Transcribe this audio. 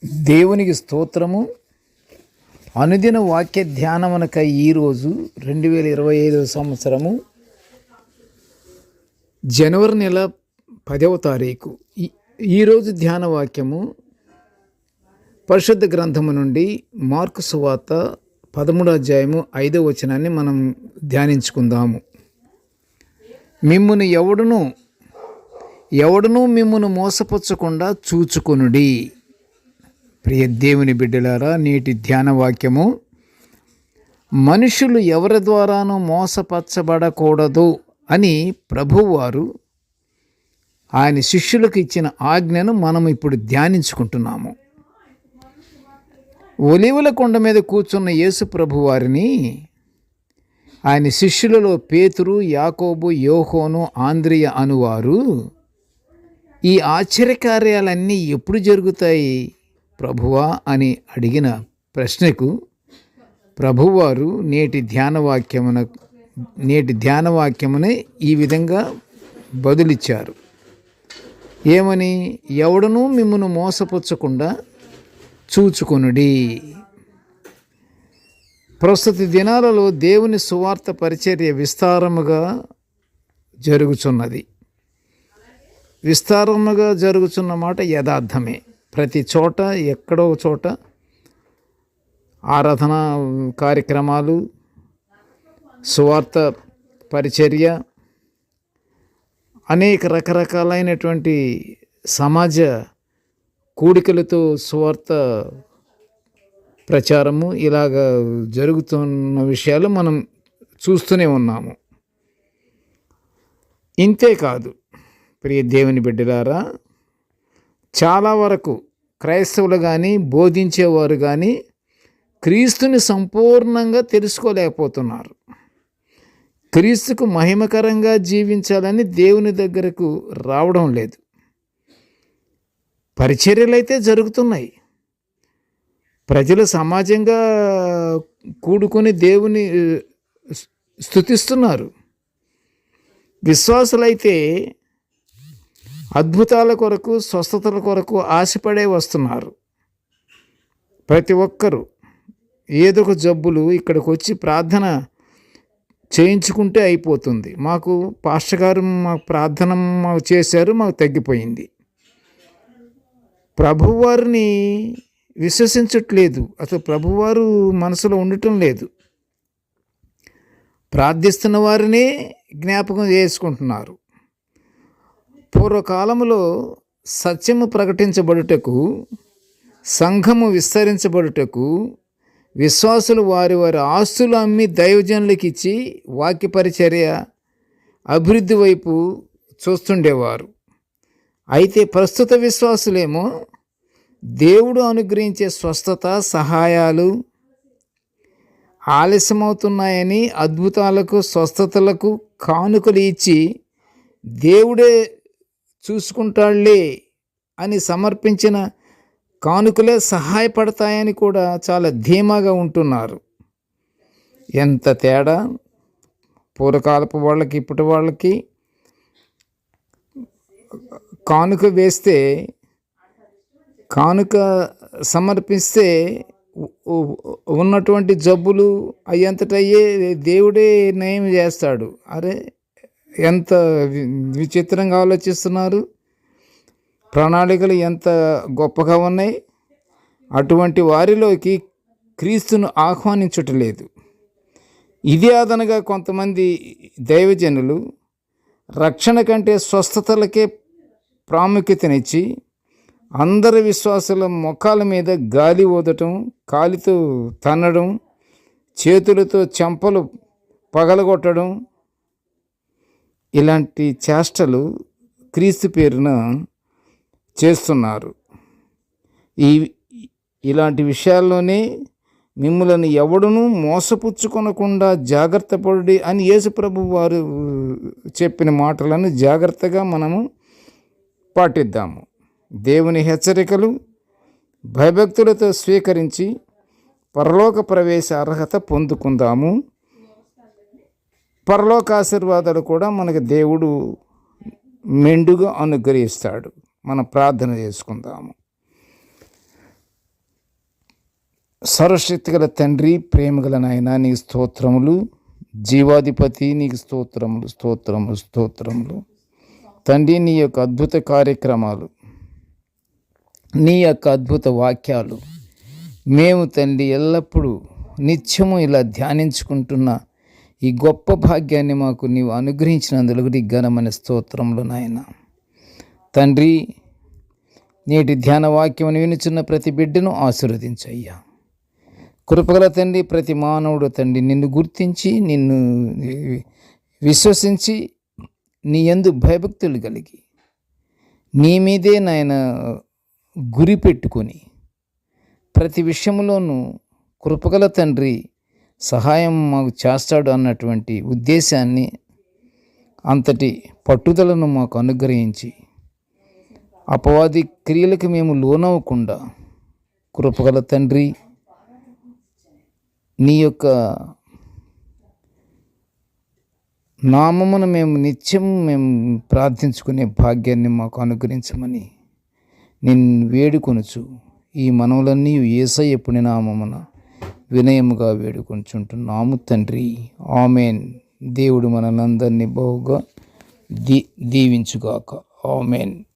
దేవునికి స్తోత్రము. అనుదిన వాక్య ధ్యానమునకై ఈరోజు 2025 సంవత్సరము జనవరి నెల 10వ తారీఖు. ఈరోజు ధ్యాన వాక్యము పరిశుద్ధ గ్రంథము నుండి మార్కు సువార్త 13వ అధ్యాయము 5వ వచనాన్ని మనం ధ్యానించుకుందాము. మిమ్మును ఎవడునూ మిమ్మును మోసపుచ్చకుండా చూచుకొనుడి. ప్రియ దేవుని బిడ్డలారా, నేటి ధ్యాన వాక్యము, మనుషులు ఎవరి ద్వారానూ మోసపరచబడకూడదు అని ప్రభువారు ఆయన శిష్యులకు ఇచ్చిన ఆజ్ఞను మనం ఇప్పుడు ధ్యానించుకుంటున్నాము. ఒలీవల కొండ మీద కూర్చున్న యేసు ప్రభువారిని ఆయన శిష్యులలో పేతురు, యాకోబు, యోహోను, ఆంద్రియ అనువారు ఈ ఆశ్చర్యకార్యాలన్నీ ఎప్పుడు జరుగుతాయి ప్రభువా అని అడిగిన ప్రశ్నకు ప్రభువారు నేటి ధ్యానవాక్యమునే ఈ విధంగా బదులిచ్చారు. ఏమని? ఎవడనూ మిమ్మును మోసపుచ్చకుండా చూచుకొనుడి. ప్రస్తుత దినాలలో దేవుని సువార్త పరిచర్య విస్తారముగా జరుగుతున్న మాట యథార్థమే. ప్రతి చోట ఎక్కడో చోట ఆరాధన కార్యక్రమాలు, సువార్త పరిచర్య, అనేక రకరకాలైనటువంటి సమాజ కూడికలతో సువార్త ప్రచారము ఇలాగ జరుగుతున్న విషయాలు మనం చూస్తూనే ఉన్నాము. ఇంతేకాదు ప్రియ దేవుని బిడ్డలారా, చాలా వరకు క్రైస్తవులు కానీ బోధించేవారు కానీ క్రీస్తుని సంపూర్ణంగా తెలుసుకోలేకపోతున్నారు. క్రీస్తుకు మహిమకరంగా జీవించాలని దేవుని దగ్గరకు రావడం లేదు. పరిచర్యలు అయితే జరుగుతున్నాయి. ప్రజలు సమాజంగా కూడుకొని దేవుని స్తుతిస్తున్నారు. విశ్వాసులైతే అద్భుతాల కొరకు, స్వస్థతల కొరకు ఆశపడే వస్తున్నారు. ప్రతి ఒక్కరూ ఏదో ఒక జబ్బులు ఇక్కడికి వచ్చి ప్రార్థన చేయించుకుంటే అయిపోతుంది. మాకు పాస్టర్ గారు ప్రార్థన చేశారు, మాకు తగ్గిపోయింది. ప్రభువారిని విశ్వసించట్లేదు, అసలు ప్రభువారు మనసులో ఉండటం లేదు. ప్రార్థిస్తున్న వారినే జ్ఞాపకం చేసుకుంటున్నారు. పూర్వకాలములో సత్యము ప్రకటించబడుటకు, సంఘము విస్తరించబడుటకు విశ్వాసులు వారి ఆస్తులు అమ్మి దైవజనులకు ఇచ్చి వాక్య పరిచర్య అభివృద్ధి వైపు చూస్తుండేవారు. అయితే ప్రస్తుత విశ్వాసులేమో దేవుడు అనుగ్రహించే స్వస్థత, సహాయాలు ఆలస్యమవుతున్నాయని అద్భుతాలకు, స్వస్థతలకు కానుకలు ఇచ్చి దేవుడే చూసుకుంటాడులే అని సమర్పించిన కానుకలే సహాయపడతాయని కూడా చాలా ధీమాగా ఉంటున్నారు. ఎంత తేడా! పూర్వకాలపు వాళ్ళకి ఇప్పటి వాళ్ళకి. కానుక వేస్తే, కానుక సమర్పిస్తే ఉన్నటువంటి జబ్బులు అయ్యంతటయ్యే దేవుడే నయం చేస్తాడు. అరే, ఎంత విచిత్రంగా ఆలోచిస్తున్నారు! ప్రణాళికలు ఎంత గొప్పగా ఉన్నాయి! అటువంటి వారిలోకి క్రీస్తును ఆహ్వానించటలేదు. ఇదే అదనగా కొంతమంది దైవజనులు రక్షణ కంటే స్వస్థతలకే ప్రాముఖ్యతనిచ్చి అందరి విశ్వాసుల ముఖాల మీద గాలి ఊదటం, కాలితో తన్నడం, చేతులతో చెంపలు పగలగొట్టడం, ఇలాంటి చేష్టలు క్రీస్తు పేరున చేస్తున్నారు. ఇలాంటి విషయాల్లోనే మిమ్ములను ఎవడునూ మోసపుచ్చుకొనకుండా జాగ్రత్త పడుడి అని యేసుప్రభు వారు చెప్పిన మాటలను జాగ్రత్తగా మనము పాటిద్దాము. దేవుని హెచ్చరికలు భయభక్తులతో స్వీకరించి పరలోక ప్రవేశ అర్హత పొందుకుందాము. పరలోక ఆశీర్వాదాలు కూడా మనకు దేవుడు మెండుగా అనుగ్రహిస్తాడు. మనం ప్రార్థన చేసుకుందాము. సర్వశక్తిగల తండ్రి, ప్రేమగల నాయన, నీకు స్తోత్రములు. జీవాధిపతి, నీకు స్తోత్రములు, స్తోత్రములు, స్తోత్రములు. తండ్రి, నీ యొక్క అద్భుత కార్యక్రమాలు, నీ యొక్క అద్భుత వాక్యాలు మేము తండ్రి ఎల్లప్పుడూ నిత్యము ఇలా ధ్యానించుకుంటున్న ఈ గొప్ప భాగ్యాన్ని మాకు నీవు అనుగ్రహించినందుకు నీ ఘనమైన స్తోత్రములు నాయన. తండ్రి, నేటి ధ్యాన వాక్యమును వినుచున్న ప్రతి బిడ్డను ఆశీర్వదించయ్యా. కృపగల తండ్రి, ప్రతి మానవుడు తండ్రి నిన్ను గుర్తించి, నిన్ను విశ్వసించి, నీ యందు భయభక్తులు కలిగి, నీ మీదే నాయన గురి పెట్టుకొని, ప్రతి విషయంలోనూ కృపగల తండ్రి సహాయం మాకు చేస్తాడు అన్నటువంటి ఉద్దేశాన్ని, అంతటి పట్టుదలను మాకు అనుగ్రహించి, అపవాది క్రియలకు మేము లోనవ్వకుండా కృపగల తండ్రి నీ యొక్క నామమును మేము నిత్యం ప్రార్థించుకునే భాగ్యాన్ని మాకు అనుగ్రహించమని నిన్ను వేడుకొనుచు ఈ మనవులన్నీ యేసయ్య పుణ్య నామమున వినయముగా వేడుకొనుచుంటున్నాము తండ్రి. ఆమెన్. దేవుడు మనలందరినీ బహుగా దీవించుగాక. ఆమెన్.